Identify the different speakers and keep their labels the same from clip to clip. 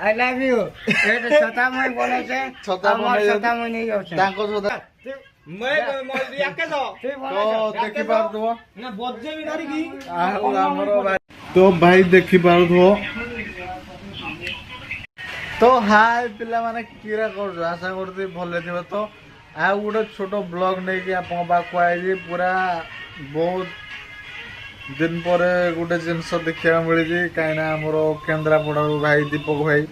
Speaker 1: I love you. छता मैं बोले छे छता मैं नहीं जाऊ छे ताको छता मैं मोल दिया के दो तो देखि पार दो ना बजे भी धरी की हमरो भाई
Speaker 2: तो भाई देखि पार दो तो हाय पिला माने कीरा कर आशा करते भले थिबे तो आ गोटे छोट ब्लॉग नहीं कि आपन पाखु आई पूरा बहुत दिन पर गोटे जिनस देखा मिली कहीं आमर केन्द्रापड़ा भाई दीपक भाई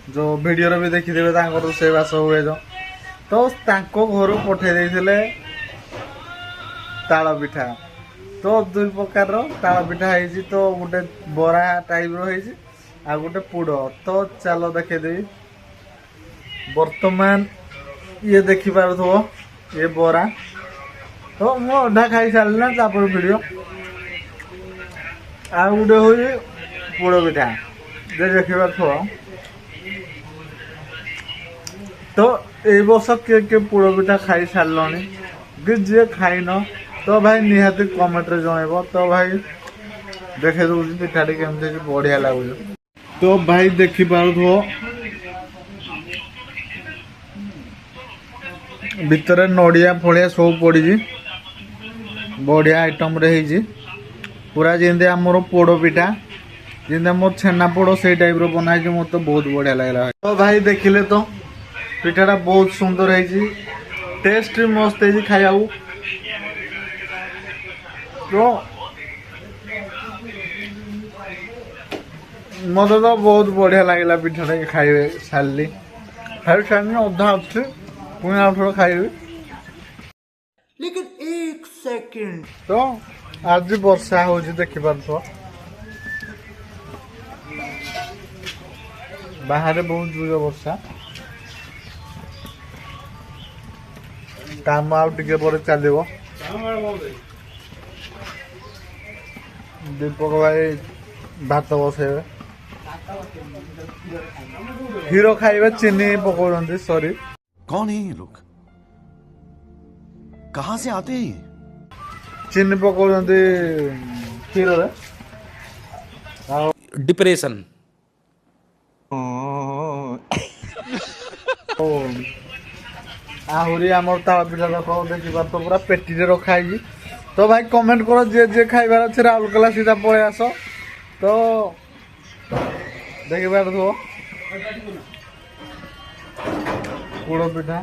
Speaker 2: जो वीडियो भी देखिथे रोषे बास हुए जो तो घर पठे देते ताल पिठा तो दुई प्रकार ताल पिठा है तो गोटे बरा टाइप रही आ गोटे पुड़ तो चलो देखेदेवी बर्तमान ये देखिपार ये बरा तो मुझे अधा खाई सारे ना वीडियो आ गोटे हूँ पोड़ पिठा देखा तो ये वर्ष किए पोड़ पिठा खाई सारे कि जी खाइन तो भाई निहाती कमेंट रे जनइब तो भाई देखे दूसरी पिठाटी केमती बढ़िया लगुच तो भाई देखिपार भितर नड़िया फड़िया सब पड़ी बढ़िया आइटम रे पूरा जमी आमर पोड़ पिठा जमी मोर छेना पोड़ से टाइप बनाई मत तो बहुत बढ़िया लगे तो भाई देखिले तो पिठाटा बहुत सुंदर है टेस्ट मस्त है खाया तो मत तो बहुत बढ़िया लगला पिठाटा खाइबे सारी खाई सारी अधा अच्छे पुणी आउट खाइबे
Speaker 1: लेकिन एक सेकंड
Speaker 2: तो आज वर्षा हो देखिपार बाहर बहुत जोर वर्षा काम आउटे चलो दीपक भाई भात बसैबे हीरो खाइबे चीनी पकड़ सॉरी
Speaker 3: कौन है ये लोग कहाँ से आते हैं
Speaker 2: चीनी पकड़ हीरो
Speaker 4: डिप्रेशन
Speaker 2: आहरी आम ताल पिठा रख देखिए तो पूरा पेटी रखाई तो भाई कमेंट करो जे जे खाइबार अच्छे राउरकेला सीधा पलि आस तो देखिपार पोड़ पिठा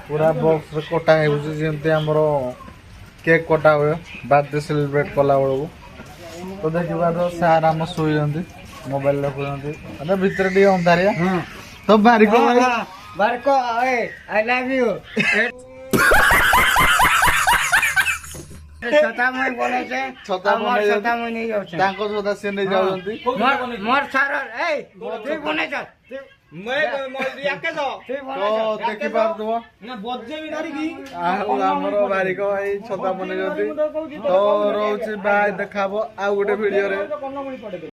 Speaker 2: पूरा बॉक्स रे कटा होमती आमर केक कटा हुए बर्थडे सेलिब्रेट कला बेलू तो देखिए सार आम शोई मोबाइल रखुं भितर टे अंधारिया तो बारिक
Speaker 1: बारको आई लव यू छता मैं बोले छे
Speaker 2: छता
Speaker 1: मैं नहीं जाऊ छे
Speaker 2: ताको छता से नहीं जाउंती
Speaker 1: मोर सारा तू बोले छ मैं मोल दिया के दो
Speaker 2: तो देखि पार दो
Speaker 1: ना बजे भी धरी की
Speaker 2: हमर बारिक भाई छता बने जदी तो रोच बाय देखाबो आ गोटे वीडियो रे